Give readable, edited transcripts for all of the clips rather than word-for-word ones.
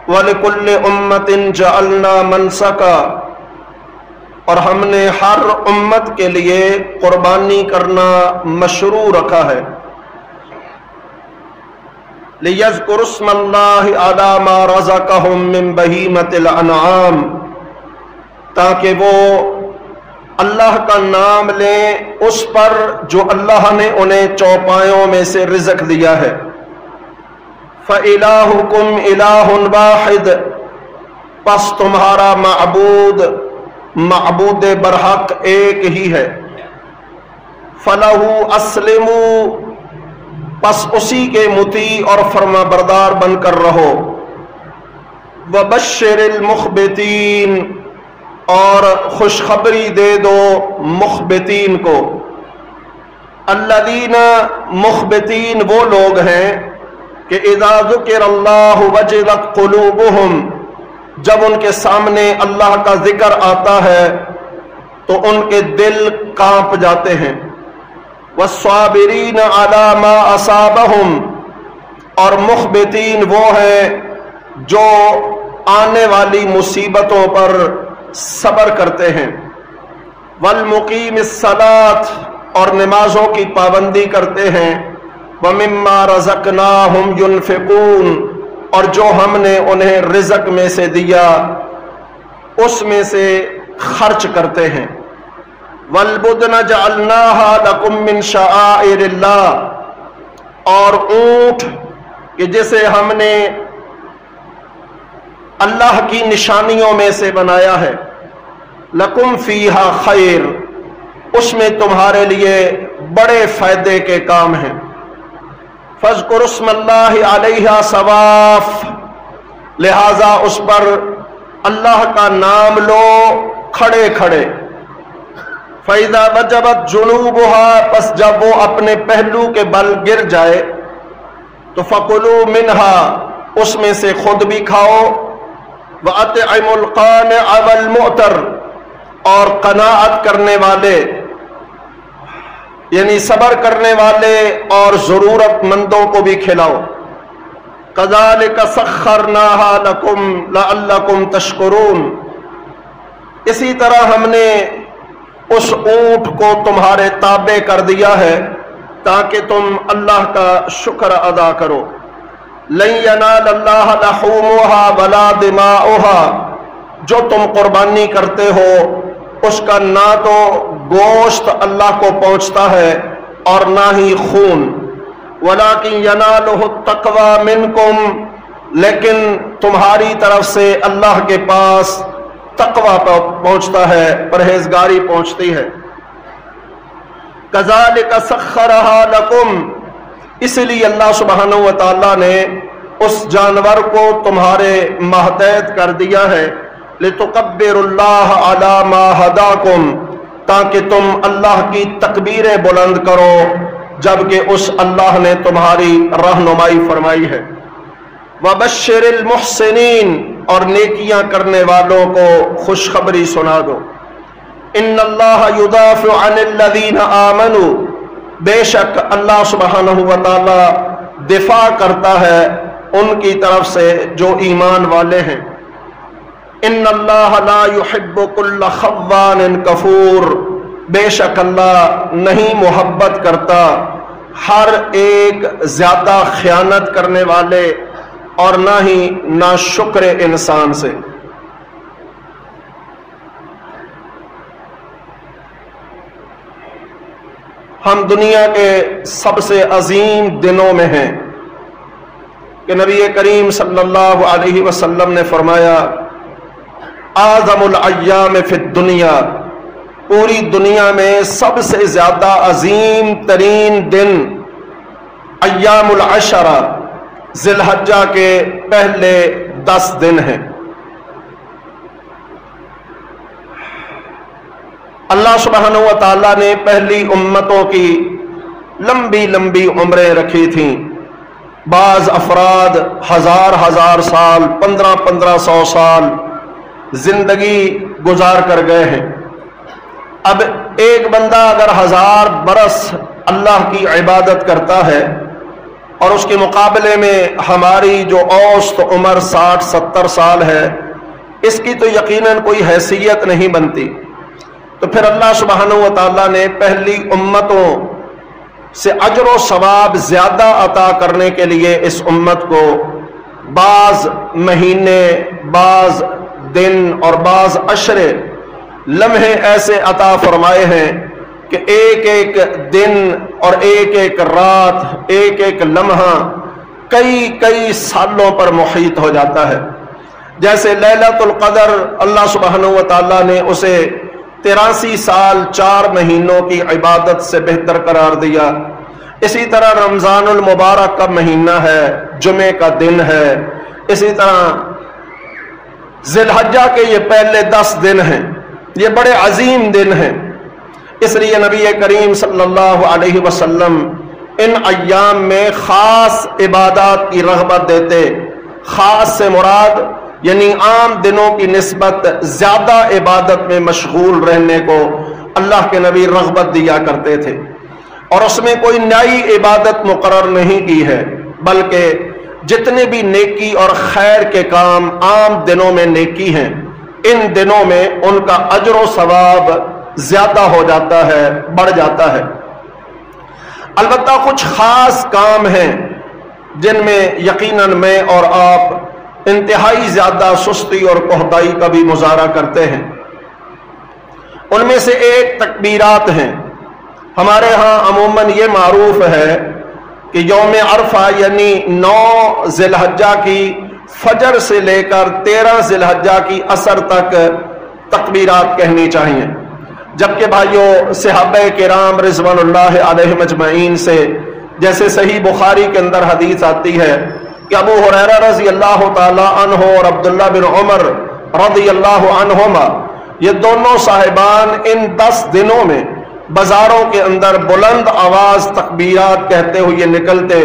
وَلِكُلِّ أُمَّةٍ جَعَلْنَا مَنْسَكًا، اور ہم نے ہر امت کے لیے قربانی کرنا مشروع رکھا ہے۔ لِيَذْكُرُوا اسْمَ اللَّهِ عَلَى مَا رَزَقَهُم مِّن بَهِيمَةِ الْأَنْعَامِ، تاکہ وہ اللہ کا نام لیں اس پر جو اللہ نے انہیں چوپایوں میں سے رزق دیا ہے۔ فَإِلَٰهُكُمْ إِلَٰهٌ وَاحِدٌ، پس تمہارا معبود برحق ایک ہی ہے۔ فَلَهُ أَسْلِمُوا، پس اسی کے مطیع اور فرما بردار بن کر رہو۔ وَبَشِّرِ الْمُخْبِتِينَ، اور خوشخبری دے دو مخبتین کو۔ الذین، مخبتین وہ لوگ ہیں کہ اذا ذکر اللہ وجلت قلوبہم، جب ان کے سامنے اللہ کا ذکر آتا ہے تو ان کے دل کانپ جاتے ہیں۔ والصابرین علی ما اصابہم، اور مخبتین وہ ہیں جو آنے والی مصیبتوں پر صبر کرتے ہیں۔ والمقیم الصلاۃ، اور نمازوں کی پابندی کرتے ہیں۔ ومما رزقناہم ينفقون، اور جو ہم نے انہیں رزق میں سے دیا اس میں سے خرچ کرتے ہیں۔ والبدن جعلناها لكم من شعائر اللہ، اور اونٹ کہ جسے ہم نے اللہ کی نشانیوں میں سے بنایا ہے۔ لکم فیہا خیر، اس میں تمہارے لیے بڑے فائدے کے کام ہیں۔ فاذکروا اسم اللہ علیہا صواف، لہذا اس پر اللہ کا نام لو کھڑے کھڑے۔ فَإِذَا وَجَبَتْ جُنُوبُهَا، پس جب وہ اپنے پہلو کے بل گر جائے تو فَكُلُوا مِنْهَا، اس میں سے خود بھی کھاؤ۔ وَأَطْعِمُوا الْقَانِعَ وَالْمُعْتَرَ، اور قناعت کرنے والے یعنی صبر کرنے والے اور ضرورت مندوں کو بھی کھلاؤ۔ كَذَلِكَ سَخَّرْنَاهَا لَكُمْ لَعَلَّكُمْ تَشْكُرُونَ، اسی طرح ہم نے اس اونٹ کو تمہارے تابع کر دیا ہے تاکہ تم اللہ کا شکر ادا کرو۔ لَن يَنَالَ اللَّهَ لَحُومُهَا وَلَا دِمَاؤُهَا، جو تم قربانی کرتے ہو اس کا نہ تو گوشت اللہ کو پہنچتا ہے اور نہ ہی خون۔ وَلَكِنْ يَنَالُهُ التَّقْوَى مِنْكُمْ، لیکن تمہاری طرف سے اللہ کے پاس تقوی پہنچتا ہے، پرہیزگاری پہنچتی ہے۔ كَذَلِكَ سَخَّرَهَا لَكُمْ، اس لیے اللہ سبحانہ و تعالیٰ نے اس جانور کو تمہارے ماتحت کر دیا ہے۔ لِتُكَبِّرُوا اللَّهَ عَلَى مَا هَدَاكُمْ، تاکہ تم اللہ کی تکبیریں بلند کرو جبکہ اس اللہ نے تمہاری رہنمائی فرمائی ہے۔ وَبَشِّرِ الْمُحْسِنِينَ، اور نیکیاں کرنے والوں کو خوشخبری سنا دو۔ إِنَّ اللَّهَ يُدَافِعُ عَنِ الَّذِينَ آمَنُوا، بے شک اللہ سبحانہ و تعالی دفاع کرتا ہے ان کی طرف سے جو ایمان والے ہیں۔ ان اللہ لا يحب كل خوان کفور، بے شک اللہ نہیں محبت کرتا ہر ایک زیادہ خیانت کرنے والے اور نہ ہی ناشکر انسان سے۔ ہم دنیا کے سب سے عظیم دنوں میں ہیں کہ نبی کریم صلی اللہ علیہ وسلم نے فرمایا اعظم الایام فی الدنیا، پوری دنیا میں سب سے زیادہ عظیم ترین دن ایام العشرہ، ذی الحجہ کے پہلے 10 دن ہیں۔ اللہ سبحانہ و تعالیٰ نے پہلی امتوں کی لمبی لمبی عمریں رکھی تھیں، بعض افراد ہزار سال 1500 سال زندگی گزار کر گئے ہیں۔ اب ایک بندہ اگر 1000 برس اللہ کی عبادت کرتا ہے اور اس کے مقابلے میں ہماری جو اوسط عمر 60-70 سال ہے، اس کی تو یقیناً کوئی حیثیت نہیں بنتی۔ تو پھر اللہ سبحانہ و تعالیٰ نے پہلی امتوں سے اجر و ثواب زیادہ عطا کرنے کے لیے اس امت کو بعض مہینے، بعض دن اور بعض عشرے، لمحے ایسے عطا فرمائے ہیں کہ ایک ایک دن اور ایک ایک رات، ایک ایک لمحہ کئی کئی سالوں پر محیط ہو جاتا ہے۔ جیسے لیلۃ القدر اللہ سبحانہ و تعالیٰ نے اسے 83 سال 4 مہینوں کی عبادت سے بہتر قرار دیا، اسی طرح رمضان المبارک کا مہینہ ہے، جمعے کا دن ہے، اسی طرح ذی الحجہ کے یہ پہلے 10 دن ہیں، یہ بڑے عظیم دن ہیں۔ اس لیے نبی کریم صلی اللہ علیہ وسلم ان ایام میں خاص عبادات کی رغبت دیتے۔ خاص سے مراد یعنی عام دنوں کی نسبت زیادہ عبادت میں مشغول رہنے کو اللہ کے نبی رغبت دیا کرتے تھے، اور اس میں کوئی نئی عبادت مقرر نہیں کی ہے، بلکہ جتنے بھی نیکی اور خیر کے کام عام دنوں میں نیکی ہیں، ان دنوں میں ان کا اجر و ثواب زیادہ ہو جاتا ہے، بڑھ جاتا ہے۔ البتہ کچھ خاص کام ہیں جن میں یقیناً میں اور آپ انتہائی زیادہ سستی اور کوتاہی کا بھی مظاہرہ کرتے ہیں۔ ان میں سے ایک تکبیرات ہیں۔ ہمارے ہاں عموماً یہ معروف ہے کہ یوم عرفہ یعنی 9 ذی الحجہ کی فجر سے لے کر 13 ذی الحجہ کی عصر تک تکبیرات کہنی چاہیے، جبکہ بھائیوں صحابہ کرام رضوان اللہ علیہم اجمعین سے جیسے صحیح بخاری کے اندر حدیث آتی ہے کہ ابو ہریرہ رضی اللہ تعالی عنہ اور عبداللہ بن عمر رضی اللہ عنہما، یہ دونوں صاحبان ان 10 دنوں میں بازاروں کے اندر بلند آواز تکبیرات کہتے ہوئے نکلتے،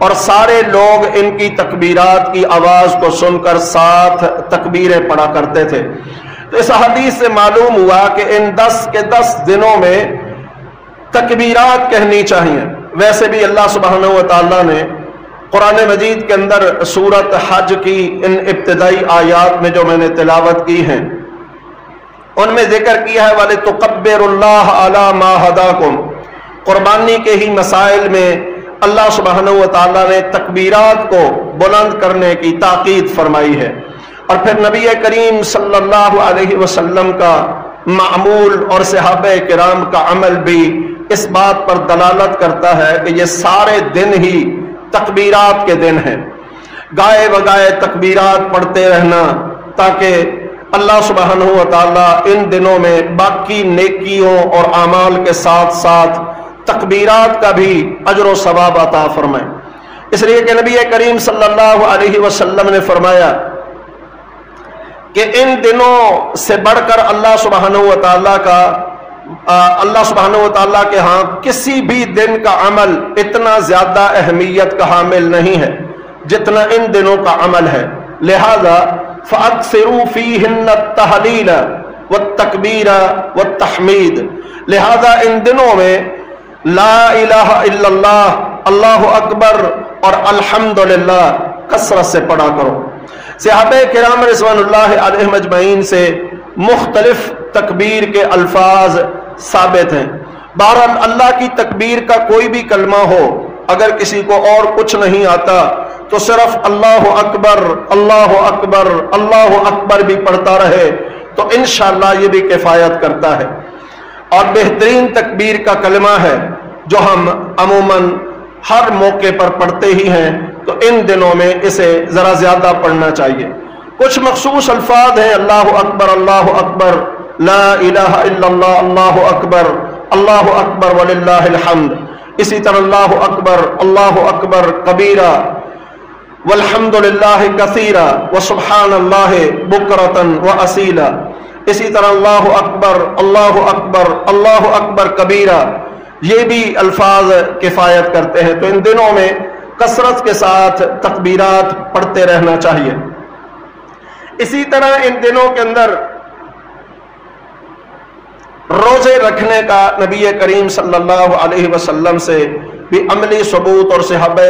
اور سارے لوگ ان کی تکبیرات کی آواز کو سن کر ساتھ تکبیریں پڑھا کرتے تھے۔ تو اس حدیث سے معلوم ہوا کہ ان 10 کے 10 دنوں میں تکبیرات کہنی چاہیے۔ ویسے بھی اللہ سبحانہ و تعالیٰ نے قرآن مجید کے اندر سورت حج کی ان ابتدائی آیات میں جو میں نے تلاوت کی ہیں، ان میں ذکر کیا ہے وَلِتُقَبِّرُ اللَّهَ عَلَى مَا هَدَاكُمْ۔ قربانی کے ہی مسائل میں اللہ سبحانہ و تعالیٰ نے تکبیرات کو بلند کرنے کی تاکید فرمائی ہے، اور پھر نبی کریم صلی اللہ علیہ وسلم کا معمول اور صحابہ کرام کا عمل بھی اس بات پر دلالت کرتا ہے کہ یہ سارے دن ہی تکبیرات کے دن ہیں۔ گائے بگائے تکبیرات پڑھتے رہنا تاکہ اللہ سبحانہ و تعالیٰ ان دنوں میں باقی نیکیوں اور اعمال کے ساتھ ساتھ تکبیرات کا بھی اجر و ثواب عطا فرمائے۔ اس لیے کہ نبی کریم صلی اللہ علیہ وسلم نے فرمایا کہ ان دنوں سے بڑھ کر اللہ سبحانہ و تعالیٰ کے ہاں کسی بھی دن کا عمل اتنا زیادہ اہمیت کا حامل نہیں ہے جتنا ان دنوں کا عمل ہے، لہذا فَأَكْثِرُوا فِيهِنَّ التَّهْلِيلَ وَالتَّكْبِيرَ وَالتَّحْمِيدَ، لہذا ان دنوں میں لا الہ الا اللہ، اللہ اکبر اور الحمدللہ کثرت سے پڑھا کرو۔ صحابہ کرام رضوان اللہ علیہم اجمعین سے مختلف تکبیر کے الفاظ ثابت ہیں۔ بہرحال اللہ کی تکبیر کا کوئی بھی کلمہ ہو، اگر کسی کو اور کچھ نہیں آتا تو صرف اللہ اکبر اللہ اکبر اللہ اکبر بھی پڑھتا رہے تو انشاءاللہ یہ بھی کفایت کرتا ہے۔ اور بہترین تکبیر کا کلمہ ہے جو ہم عموماً ہر موقع پر پڑھتے ہی ہیں، تو ان دنوں میں اسے ذرا زیادہ پڑھنا چاہیے۔ کچھ مخصوص الفاظ ہیں، اللہ اکبر، لا الہ الا اللہ، اللہ اکبر وللہ الحمد، اسی طرح اللہ اکبر کبیرہ والحمد للہ کثیرا وسبحان اللہ بکرۃ واصیلا، اسی طرح اللہ اکبر کبیرہ، یہ بھی الفاظ کفایت کرتے ہیں۔ تو ان دنوں میں کثرت کے ساتھ تکبیرات پڑھتے رہنا چاہیے۔ اسی طرح ان دنوں کے اندر روزے رکھنے کا نبی کریم صلی اللہ علیہ وسلم سے بھی عملی ثبوت اور صحابہ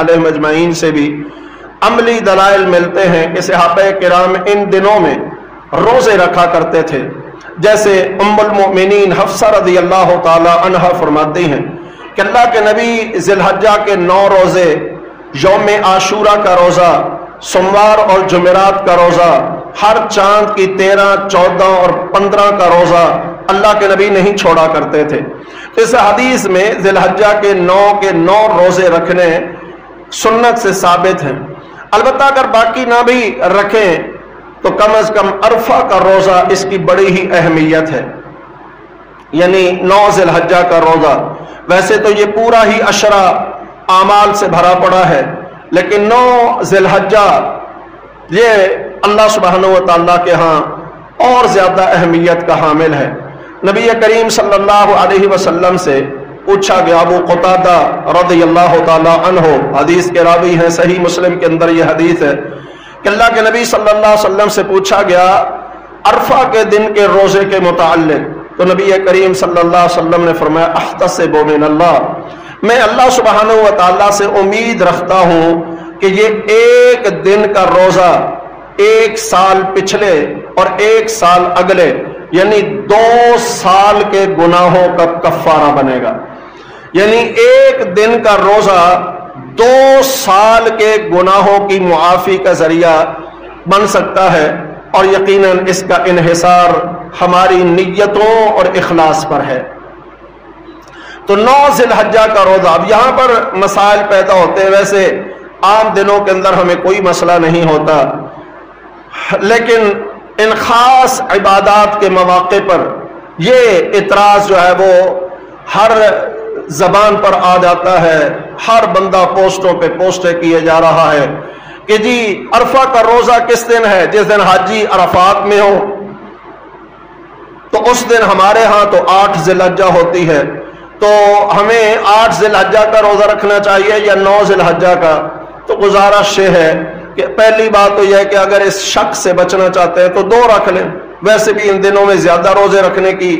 علیہم اجمعین سے بھی عملی دلائل ملتے ہیں کہ صحابہ کرام ان دنوں میں روزے رکھا کرتے تھے. جیسے ام المؤمنین حفصہ رضی اللہ تعالی عنہا فرماتی ہیں کہ اللہ کے نبی ذی الحجہ کے 9 روزے، یوم عاشورہ کا روزہ، سوموار اور جمعرات کا روزہ، ہر چاند کی 13، 14 اور 15 کا روزہ اللہ کے نبی نہیں چھوڑا کرتے تھے. اس حدیث میں ذی الحجہ کے 9 روزے رکھنے سنت سے ثابت ہیں. البتہ اگر باقی نہ بھی رکھیں تو کم از کم عرفہ کا روزہ اس کی بڑی ہی اہمیت ہے. یعنی 9 ذی الحجہ کا روزہ، ویسے تو یہ پورا ہی عشرہ اعمال سے بھرا پڑا ہے، لیکن 9 ذی الحجہ یہ اللہ سبحانہ و تعالیٰ کے ہاں اور زیادہ اہمیت کا حامل ہے. نبی کریم صلی اللہ علیہ وسلم سے پوچھا گیا، ابو قتادہ رضی اللہ تعالیٰ عنہ حدیث کے راوی ہیں، صحیح مسلم کے اندر یہ حدیث ہے کہ اللہ کے نبی صلی اللہ علیہ وسلم سے پوچھا گیا عرفہ کے دن کے روزے کے متعلق، تو نبی کریم صلی اللہ علیہ وسلم نے فرمایا احتسب من اللہ، میں اللہ سبحانہ و تعالیٰ سے امید رکھتا ہوں کہ یہ ایک دن کا روزہ 1 سال پچھلے اور 1 سال اگلے یعنی 2 سال کے گناہوں کا کفارہ بنے گا. یعنی ایک دن کا روزہ 2 سال کے گناہوں کی معافی کا ذریعہ بن سکتا ہے، اور یقیناً اس کا انحصار ہماری نیتوں اور اخلاص پر ہے. تو 9 ذی الحجہ کا روزہ، اب یہاں پر مسائل پیدا ہوتے ہیں. ویسے عام دنوں کے اندر ہمیں کوئی مسئلہ نہیں ہوتا، لیکن ان خاص عبادات کے مواقع پر یہ اعتراض جو ہے وہ ہر زبان پر آ جاتا ہے. ہر بندہ پوسٹوں پہ پوسٹیں کیے جا رہا ہے کہ جی عرفہ کا روزہ کس دن ہے؟ جس دن حاجی عرفات میں ہو. تو اس دن ہمارے ہاں تو 8 ذی الحجہ ہوتی ہے، تو ہمیں 8 ذی الحجہ کا روزہ رکھنا چاہیے یا 9 ذی الحجہ کا؟ تو گزارش یہ ہے کہ پہلی بات تو یہ ہے کہ اگر اس شک سے بچنا چاہتے ہیں تو 2 رکھ لیں. ویسے بھی ان دنوں میں زیادہ روزے رکھنے کی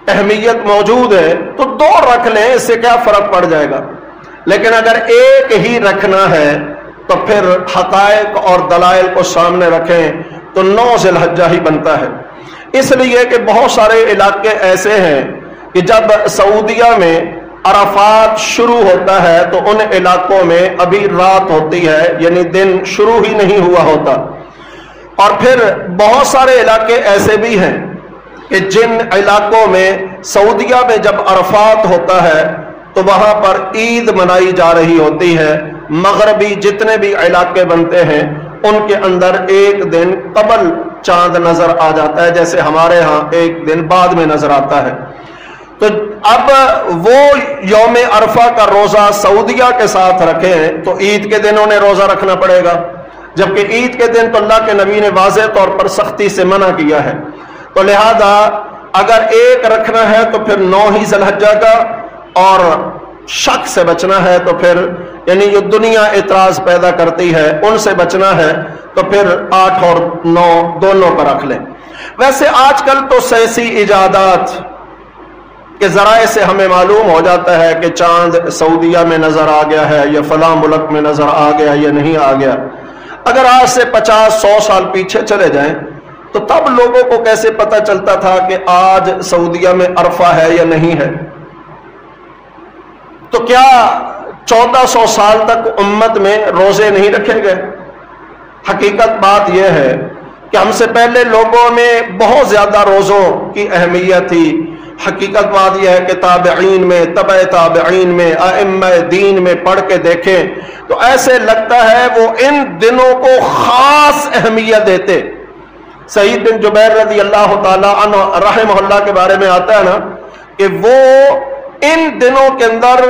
اہمیت موجود ہے تو 2 رکھ لیں، اس سے کیا فرق پڑ جائے گا. لیکن اگر ایک ہی رکھنا ہے تو پھر حقائق اور دلائل کو سامنے رکھیں تو 9 ذی الحجہ ہی بنتا ہے. اس لیے کہ بہت سارے علاقے ایسے ہیں کہ جب سعودیہ میں عرفات شروع ہوتا ہے تو ان علاقوں میں ابھی رات ہوتی ہے، یعنی دن شروع ہی نہیں ہوا ہوتا. اور پھر بہت سارے علاقے ایسے بھی ہیں کہ جن علاقوں میں سعودیہ میں جب عرفات ہوتا ہے تو وہاں پر عید منائی جا رہی ہوتی ہے. مغربی جتنے بھی علاقے بنتے ہیں ان کے اندر ایک دن قبل چاند نظر آ جاتا ہے، جیسے ہمارے ہاں ایک دن بعد میں نظر آتا ہے. تو اب وہ یوم عرفہ کا روزہ سعودیہ کے ساتھ رکھیں تو عید کے دن انہیں روزہ رکھنا پڑے گا، جبکہ عید کے دن تو اللہ کے نبی نے واضح طور پر سختی سے منع کیا ہے. تو لہذا اگر ایک رکھنا ہے تو پھر 9 ہی ذی الحجہ کا، اور شک سے بچنا ہے تو پھر یعنی جو دنیا اعتراض پیدا کرتی ہے ان سے بچنا ہے تو پھر 8 اور 9 دونوں پر رکھ لیں. ویسے آج کل تو سیاسی ایجادات کے ذرائع سے ہمیں معلوم ہو جاتا ہے کہ چاند سعودیہ میں نظر آ گیا ہے یا فلاں ملک میں نظر آ گیا یا نہیں آ گیا. اگر آج سے 50-100 سال پیچھے چلے جائیں تو تب لوگوں کو کیسے پتہ چلتا تھا کہ آج سعودیہ میں عرفہ ہے یا نہیں ہے؟ تو کیا 1400 سال تک امت میں روزے نہیں رکھے گئے؟ حقیقت بات یہ ہے کہ ہم سے پہلے لوگوں میں بہت زیادہ روزوں کی اہمیت تھی. حقیقت بات یہ ہے کہ تابعین میں، تبع تابعین میں، ائمہ دین میں پڑھ کے دیکھیں تو ایسے لگتا ہے وہ ان دنوں کو خاص اہمیت دیتے. سعید بن جبیر رضی اللہ تعالی عنہ رحمہ اللہ کے بارے میں آتا ہے نا کہ وہ ان دنوں کے اندر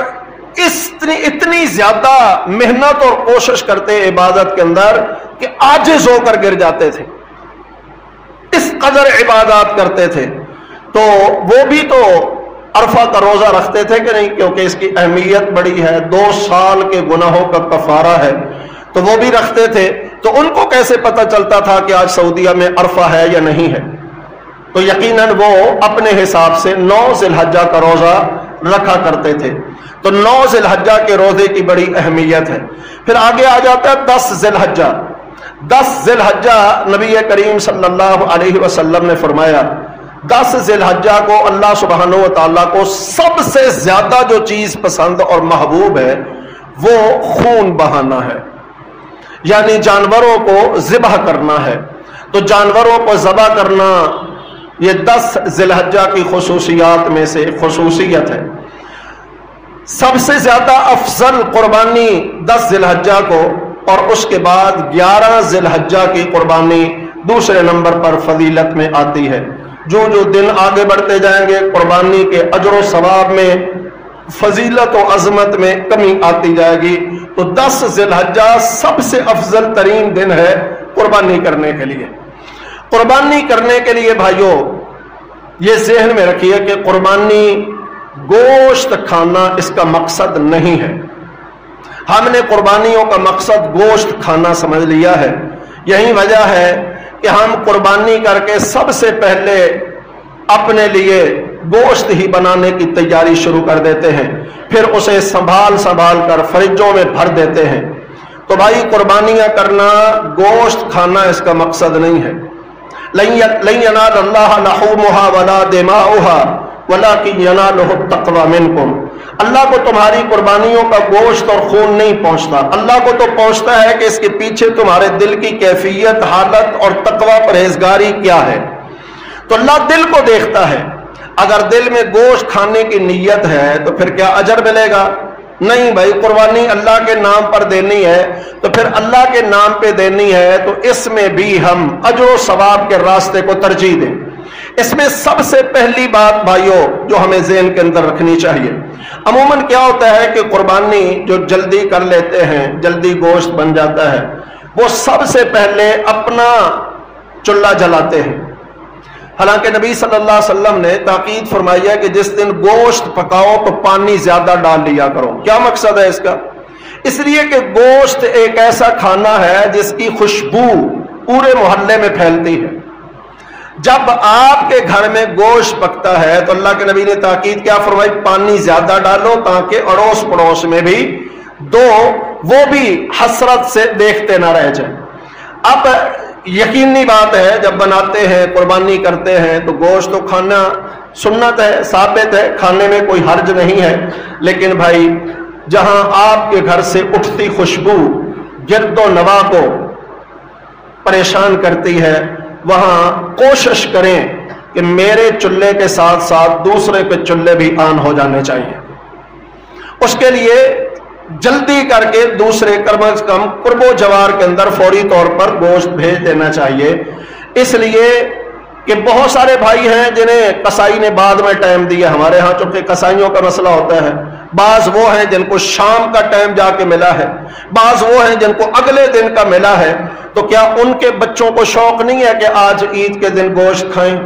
اتنی زیادہ محنت اور کوشش کرتے عبادت کے اندر کہ عاجز ہو کر گر جاتے تھے، اس قدر عبادات کرتے تھے. تو وہ بھی تو عرفہ کا روزہ رکھتے تھے کہ نہیں؟ کیونکہ اس کی اہمیت بڑی ہے، 2 سال کے گناہوں کا کفارہ ہے، تو وہ بھی رکھتے تھے. تو ان کو کیسے پتہ چلتا تھا کہ آج سعودیہ میں عرفہ ہے یا نہیں ہے؟ تو یقیناً وہ اپنے حساب سے 9 ذی الحجہ کا روزہ رکھا کرتے تھے۔ تو 9 ذی الحجہ کے روزے کی بڑی اہمیت ہے۔ پھر آگے آ جاتا ہے 10 ذی الحجہ۔ 10 ذی الحجہ نبی کریم صلی اللہ علیہ وسلم نے فرمایا 10 ذی الحجہ کو اللہ سبحانہ و تعالیٰ کو سب سے زیادہ جو چیز پسند اور محبوب ہے وہ خون بہانا ہے، یعنی جانوروں کو ذبح کرنا ہے۔ تو جانوروں کو ذبح کرنا یہ 10 ذی الحجہ کی خصوصیات میں سے خصوصیت ہے۔ سب سے زیادہ افضل قربانی 10 ذی الحجہ کو، اور اس کے بعد 11 ذی الحجہ کی قربانی دوسرے نمبر پر فضیلت میں آتی ہے۔ جو دن آگے بڑھتے جائیں گے قربانی کے اجر و ثواب میں، فضیلت و عظمت میں کمی آتی جائے گی۔ تو 10 ذی الحجہ سب سے افضل ترین دن ہے قربانی کرنے کے لیے۔ قربانی کرنے کے لیے بھائیوں یہ ذہن میں رکھیے کہ قربانی گوشت کھانا اس کا مقصد نہیں ہے۔ ہم نے قربانیوں کا مقصد گوشت کھانا سمجھ لیا ہے۔ یہی وجہ ہے کہ ہم قربانی کر کے سب سے پہلے اپنے لیے گوشت ہی بنانے کی تیاری شروع کر دیتے ہیں، پھر اسے سنبھال کر فریجوں میں بھر دیتے ہیں۔ تو بھائی قربانیاں کرنا گوشت کھانا اس کا مقصد نہیں ہے۔ لن ینال اللہ لحومها ولا دماؤها ولکن ینالہ التقوی منکم۔ اللہ کو تمہاری قربانیوں کا گوشت اور خون نہیں پہنچتا، اللہ کو تو پہنچتا ہے کہ اس کے پیچھے تمہارے دل کی کیفیت، حالت اور تقوی پرہیزگاری کیا ہے۔ تو اللہ دل کو دیکھتا ہے۔ اگر دل میں گوشت کھانے کی نیت ہے تو پھر کیا اجر ملے گا؟ نہیں بھائی، قربانی اللہ کے نام پر دینی ہے تو پھر اللہ کے نام پہ دینی ہے، تو اس میں بھی ہم اجر و ثواب کے راستے کو ترجیح دیں۔ اس میں سب سے پہلی بات بھائیوں جو ہمیں ذہن کے اندر رکھنی چاہیے، عموماً کیا ہوتا ہے کہ قربانی جو جلدی کر لیتے ہیں، جلدی گوشت بن جاتا ہے، وہ سب سے پہلے اپنا چولہا جلاتے ہیں۔ حالانکہ نبی صلی اللہ علیہ وسلم نے تاکید فرمائی ہے کہ جس دن گوشت پکاؤ تو پانی زیادہ ڈال لیا کرو۔ کیا مقصد ہے اس کا؟ اس لیے کہ گوشت ایک ایسا کھانا ہے جس کی خوشبو پورے محلے میں پھیلتی ہے۔ جب آپ کے گھر میں گوشت پکتا ہے تو اللہ کے نبی نے تاکید کیا فرمائی؟ پانی زیادہ ڈالو تاکہ اڑوس پڑوس میں بھی وہ بھی حسرت سے دیکھتے نہ رہ جائیں۔ اب یقینی بات ہے جب بناتے ہیں قربانی کرتے ہیں تو گوشت تو کھانا سنت ہے، ثابت ہے، کھانے میں کوئی حرج نہیں ہے، لیکن بھائی جہاں آپ کے گھر سے اٹھتی خوشبو گرد و نواح کو پریشان کرتی ہے وہاں کوشش کریں کہ میرے چولہے کے ساتھ ساتھ دوسرے کے چولہے بھی آن ہو جانے چاہیے۔ اس کے لیے جلدی کر کے دوسرے کم از کم قرب و جوار کے اندر فوری طور پر گوشت بھیج دینا چاہیے، اس لیے کہ بہت سارے بھائی ہیں جنہیں قصائی نے بعد میں ٹائم دیا۔ ہمارے ہاں چونکہ قصائیوں کا مسئلہ ہوتا ہے، بعض وہ ہیں جن کو شام کا ٹائم جا کے ملا ہے، بعض وہ ہیں جن کو اگلے دن کا ملا ہے، تو کیا ان کے بچوں کو شوق نہیں ہے کہ آج عید کے دن گوشت کھائیں؟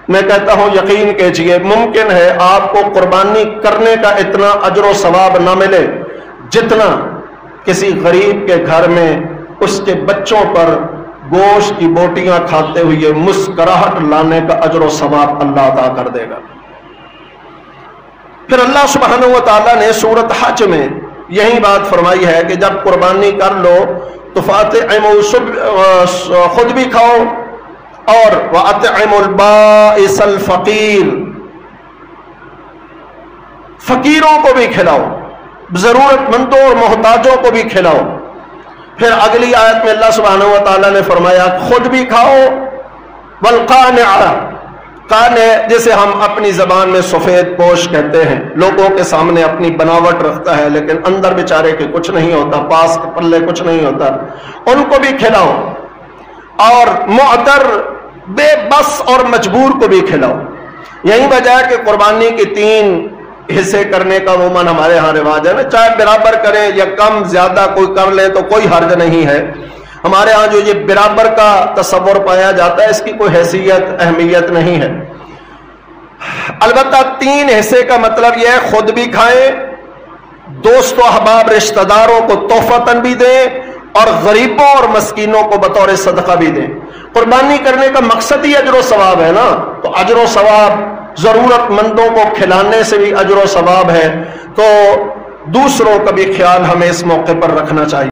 میں کہتا ہوں یقین کیجئے ممکن ہے آپ کو قربانی کرنے کا اتنا اجر و ثواب نہ ملے جتنا کسی غریب کے گھر میں اس کے بچوں پر گوشت کی بوٹیاں کھاتے ہوئے مسکراہٹ لانے کا اجر و ثواب اللہ عطا کر دے گا۔ پھر اللہ سبحانہ و تعالیٰ نے سورۃ حج میں یہی بات فرمائی ہے کہ جب قربانی کر لو تو خود بھی کھاؤ اور وَأَطْعِمُوا الْبَائِسَ الْفَقِيرَ، فقیروں کو بھی کھلاؤ، ضرورت مندوں اور محتاجوں کو بھی کھلاؤ۔ پھر اگلی آیت میں اللہ سبحانہ و تعالیٰ نے فرمایا خود بھی کھاؤ، وَالْقَانِعَ، قانع جسے ہم اپنی زبان میں سفید پوش کہتے ہیں، لوگوں کے سامنے اپنی بناوٹ رکھتا ہے لیکن اندر بیچارے کے کچھ نہیں ہوتا، پاس کے پلے کچھ نہیں ہوتا، ان کو بھی کھلاؤ، اور معذر، بے بس اور مجبور کو بھی کھلاؤ۔ یہی وجہ ہے کہ قربانی کی 3 حصے کرنے کا عموماً ہمارے ہاں رواج ہے نا، چاہے برابر کریں یا کم زیادہ کوئی کر لے تو کوئی حرج نہیں ہے۔ ہمارے ہاں جو یہ برابر کا تصور پایا جاتا ہے اس کی کوئی حیثیت اہمیت نہیں ہے۔ البتہ 3 حصے کا مطلب یہ ہے خود بھی کھائیں، دوست و احباب رشتہ داروں کو تحفتاً بھی دیں، اور غریبوں اور مسکینوں کو بطور صدقہ بھی دیں۔ قربانی کرنے کا مقصد ہی اجر و ثواب ہے نا، تو اجر و ثواب ضرورت مندوں کو کھلانے سے بھی اجر و ثواب ہے۔ تو دوسروں کا بھی خیال ہمیں اس موقع پر رکھنا چاہیے۔